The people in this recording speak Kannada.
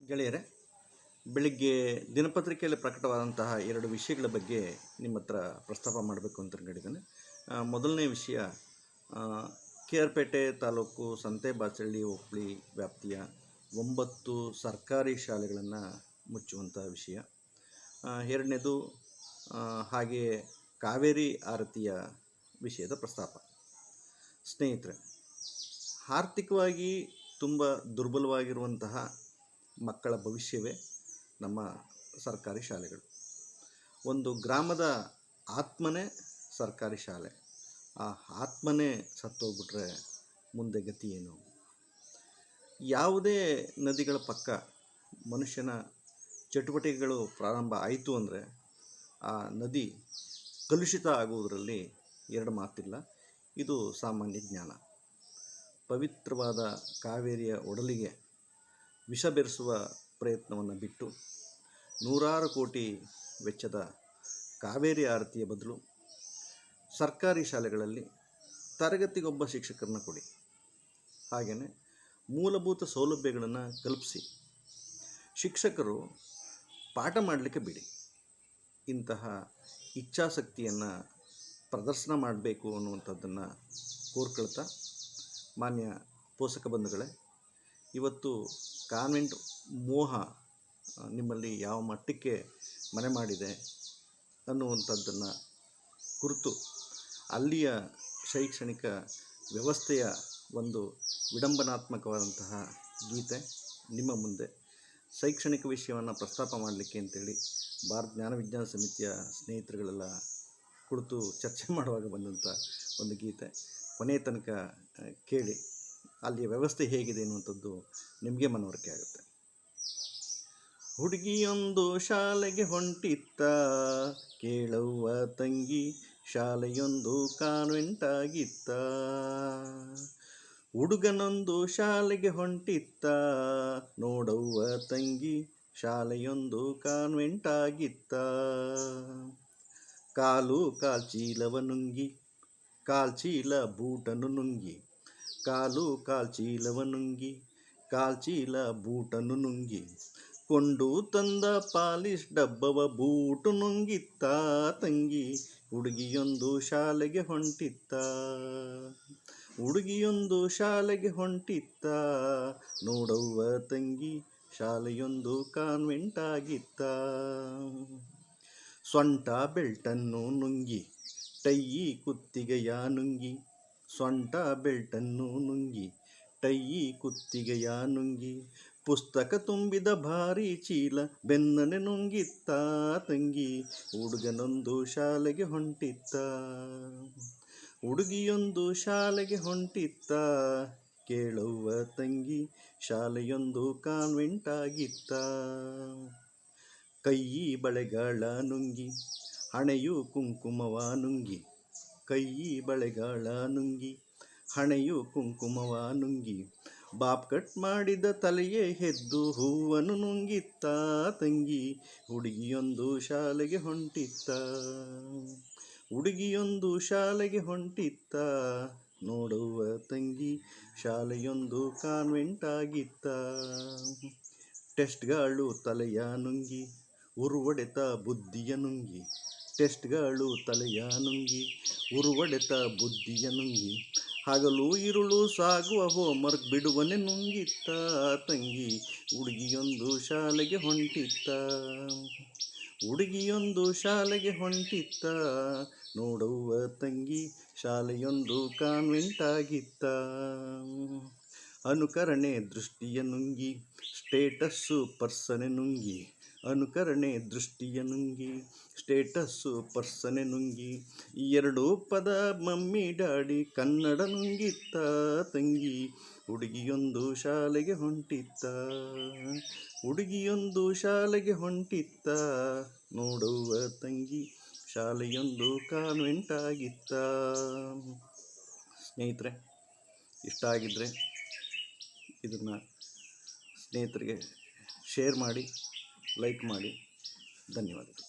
ಗೆಳೆಯರೆ, ಬೆಳಿಗ್ಗೆ ದಿನಪತ್ರಿಕೆಯಲ್ಲಿ ಪ್ರಕಟವಾದಂತಹ 2 ವಿಷಯಗಳ ಬಗ್ಗೆ ನಿಮ್ಮ ಹತ್ರ ಪ್ರಸ್ತಾಪ ಮಾಡಬೇಕು ಅಂತ ಹೇಳಿದ್ದೇನೆ. ಮೊದಲನೇ ವಿಷಯ, KR ಪೇಟೆ ತಾಲೂಕು ಸಂತೆಬಾಚಹಳ್ಳಿ ಹೋಬಳಿ ವ್ಯಾಪ್ತಿಯ 9 ಸರ್ಕಾರಿ ಶಾಲೆಗಳನ್ನು ಮುಚ್ಚುವಂಥ ವಿಷಯ. ಎರಡನೇದು, ಹಾಗೆ ಕಾವೇರಿ ಆರತಿಯ ವಿಷಯದ ಪ್ರಸ್ತಾಪ. ಸ್ನೇಹಿತರೆ, ಆರ್ಥಿಕವಾಗಿ ತುಂಬ ದುರ್ಬಲವಾಗಿರುವಂತಹ ಮಕ್ಕಳ ಭವಿಷ್ಯವೇ ನಮ್ಮ ಸರ್ಕಾರಿ ಶಾಲೆಗಳು. ಒಂದು ಗ್ರಾಮದ ಆತ್ಮನೇ ಸರ್ಕಾರಿ ಶಾಲೆ. ಆ ಆತ್ಮನೇ ಸತ್ತೋಗ್ಬಿಟ್ರೆ ಮುಂದೆ ಗತಿ ಏನು? ಯಾವುದೇ ನದಿಗಳ ಪಕ್ಕ ಮನುಷ್ಯನ ಚಟುವಟಿಕೆಗಳು ಪ್ರಾರಂಭ ಆಯಿತು ಅಂದರೆ ಆ ನದಿ ಕಲುಷಿತ ಆಗುವುದರಲ್ಲಿ ಎರಡು ಮಾತಿಲ್ಲ. ಇದು ಸಾಮಾನ್ಯ ಜ್ಞಾನ. ಪವಿತ್ರವಾದ ಕಾವೇರಿಯ ಒಡಲಿಗೆ ವಿಷ ಬೆರೆಸುವ ಪ್ರಯತ್ನವನ್ನು ಬಿಟ್ಟು ನೂರಾರು ಕೋಟಿ ವೆಚ್ಚದ ಕಾವೇರಿ ಆರತಿಯ ಬದಲು ಸರ್ಕಾರಿ ಶಾಲೆಗಳಲ್ಲಿ ತರಗತಿಗೊಬ್ಬ ಶಿಕ್ಷಕರನ್ನ ಕೊಡಿ. ಹಾಗೆಯೇ ಮೂಲಭೂತ ಸೌಲಭ್ಯಗಳನ್ನು ಕಲ್ಪಿಸಿ ಶಿಕ್ಷಕರು ಪಾಠ ಮಾಡಲಿಕ್ಕೆ ಬಿಡಿ. ಇಂತಹ ಇಚ್ಛಾಶಕ್ತಿಯನ್ನು ಪ್ರದರ್ಶನ ಮಾಡಬೇಕು ಅನ್ನುವಂಥದ್ದನ್ನು ಕೋರ್ಕೊಳ್ತಾ, ಮಾನ್ಯ ಪೋಷಕ ಬಂಧುಗಳೇ, ಇವತ್ತು ಕಾನ್ವೆಂಟ್ ಮೋಹ ನಿಮ್ಮಲ್ಲಿ ಯಾವ ಮಟ್ಟಕ್ಕೆ ಮನೆ ಮಾಡಿದೆ ಅನ್ನುವಂಥದ್ದನ್ನು ಕುರಿತು ಅಲ್ಲಿಯ ಶೈಕ್ಷಣಿಕ ವ್ಯವಸ್ಥೆಯ ಒಂದು ವಿಡಂಬನಾತ್ಮಕವಾದಂತಹ ಗೀತೆ ನಿಮ್ಮ ಮುಂದೆ ಶೈಕ್ಷಣಿಕ ವಿಷಯವನ್ನು ಪ್ರಸ್ತಾಪ ಮಾಡಲಿಕ್ಕೆ ಅಂತೇಳಿ ಭಾರತ ಜ್ಞಾನ ವಿಜ್ಞಾನ ಸಮಿತಿಯ ಸ್ನೇಹಿತರುಗಳೆಲ್ಲ ಕುಳಿತು ಚರ್ಚೆ ಮಾಡುವಾಗ ಬಂದಂಥ ಒಂದು ಗೀತೆ. ಕೊನೆಯ ತನಕ ಕೇಳಿ, ಅಲ್ಲಿಯ ವ್ಯವಸ್ಥೆ ಹೇಗಿದೆ ಅನ್ನುವಂಥದ್ದು ನಿಮಗೆ ಮನವರಿಕೆ ಆಗುತ್ತೆ. ಹುಡುಗಿಯೊಂದು ಶಾಲೆಗೆ ಹೊಂಟಿತ್ತ, ಕೇಳವ್ವ ತಂಗಿ, ಶಾಲೆಯೊಂದು ಕಾನ್ವೆಂಟ್ ಆಗಿತ್ತ. ಹುಡುಗನೊಂದು ಶಾಲೆಗೆ ಹೊಂಟಿತ್ತ, ನೋಡವ್ವ ತಂಗಿ, ಶಾಲೆಯೊಂದು ಕಾನ್ವೆಂಟ್ ಆಗಿತ್ತ. ಕಾಲು ಕಾಲ್ಚೀಲವ ನುಂಗಿ, ಕಾಲ್ಚೀಲ ಬೂಟನು ನುಂಗಿ, ಕಾಲು ಕಾಲ್ಚೀಲವ ನುಂಗಿ, ಕಾಲ್ಚೀಲ ಬೂಟನು ನುಂಗಿ, ಕೊಂಡು ತಂದ ಪಾಲಿಶ್ ಡಬ್ಬವ ಬೂಟು ನುಂಗಿತ್ತ ತಂಗಿ. ಹುಡುಗಿಯೊಂದು ಶಾಲೆಗೆ ಹೊಂಟಿತ್ತ, ಹುಡುಗಿಯೊಂದು ಶಾಲೆಗೆ ಹೊಂಟಿತ್ತ, ನೋಡವ್ವ ತಂಗಿ, ಶಾಲೆಯೊಂದು ಕಾನ್ವೆಂಟ್ ಆಗಿತ್ತ. ಸೊಂಟ ಬೆಲ್ಟನ್ನು ನುಂಗಿ, ಟೈಯಿ ಕುತ್ತಿಗೆಯ ನುಂಗಿ, ಸೊಂಟ ಬೆಲ್ಟನ್ನು ನುಂಗಿ, ಟೈಯಿ ಕುತ್ತಿಗೆಯ ನುಂಗಿ, ಪುಸ್ತಕ ತುಂಬಿದ ಭಾರಿ ಚೀಲ ಬೆನ್ನನೆ ನುಂಗಿತ್ತ ತಂಗಿ. ಹುಡುಗನೊಂದು ಶಾಲೆಗೆ ಹೊಂಟಿತ್ತ, ಹುಡುಗಿಯೊಂದು ಶಾಲೆಗೆ ಹೊಂಟಿತ್ತ, ಕೇಳವ್ವ ತಂಗಿ, ಶಾಲೆಯೊಂದು ಕಾನ್ವೆಂಟ್ ಆಗಿತ್ತ. ಕೈಯಿ ಬಳೆಗಳ ನುಂಗಿ, ಹಣೆಯು ಕುಂಕುಮವ ನುಂಗಿ, ಕೈಯಿ ಬಳೆಗಳ ನುಂಗಿ, ಹಣೆಯು ಕುಂಕುಮವ ನುಂಗಿ, ಬಾಬ್ ಕಟ್ ಮಾಡಿದ ತಲೆಯೇ ಎದ್ದು ಹೂವನ್ನು ನುಂಗಿತ್ತ ತಂಗಿ. ಹುಡುಗಿಯೊಂದು ಶಾಲೆಗೆ ಹೊಂಟಿತ್ತ, ಹುಡುಗಿಯೊಂದು ಶಾಲೆಗೆ ಹೊಂಟಿತ್ತ, ನೋಡುವ ತಂಗಿ, ಶಾಲೆಯೊಂದು ಕಾನ್ವೆಂಟ್ ಆಗಿತ್ತ. ಟೆಸ್ಟ್ಗಳು ತಲೆಯ ನುಂಗಿ, ಉರುವಡೆತ ಬುದ್ಧಿಯ ನುಂಗಿ, ಟೆಸ್ಟ್ಗಳು ತಲೆಯ ನುಂಗಿ, ಉರುವಡೆತ ಬುದ್ಧಿಯ ನುಂಗಿ, ಹಗಲು ಇರುಳು ಸಾಗುವ ಹೋಮ್ವರ್ಕ್ ಬಿಡುವನೆ ನುಂಗಿತ್ತ ತಂಗಿ. ಹುಡುಗಿಯೊಂದು ಶಾಲೆಗೆ ಹೊಂಟಿತ್ತ, ಹುಡುಗಿಯೊಂದು ಶಾಲೆಗೆ ಹೊಂಟಿತ್ತ, ನೋಡುವ ತಂಗಿ, ಶಾಲೆಯೊಂದು ಕಾನ್ವೆಂಟ್ ಆಗಿತ್ತ. ಅನುಕರಣೆ ದೃಷ್ಟಿಯ ನುಂಗಿ, ಸ್ಟೇಟಸ್ಸು ಪರ್ಸನೆ ನುಂಗಿ, ಅನುಕರಣೆ ದೃಷ್ಟಿಯ ನುಂಗಿ, ಸ್ಟೇಟಸ್ಸು ಪರ್ಸನೆ ನುಂಗಿ, 2 ಪದ ಮಮ್ಮಿ ಡ್ಯಾಡಿ ಕನ್ನಡ ನುಂಗಿತ್ತ ತಂಗಿ. ಹುಡುಗಿಯೊಂದು ಶಾಲೆಗೆ ಹೊಂಟಿತ್ತ, ಹುಡುಗಿಯೊಂದು ಶಾಲೆಗೆ ಹೊಂಟಿತ್ತ, ನೋಡುವ ತಂಗಿ, ಶಾಲೆಯೊಂದು ಕಾನ್ವೆಂಟ್ ಆಗಿತ್ತ. ಸ್ನೇಹಿತರೆ, ಇಷ್ಟ ಆಗಿದ್ದರೆ ಇದನ್ನು ಸ್ನೇಹಿತರಿಗೆ ಶೇರ್ ಮಾಡಿ, ಲೈಕ್ ಮಾಡಿ. ಧನ್ಯವಾದಗಳು.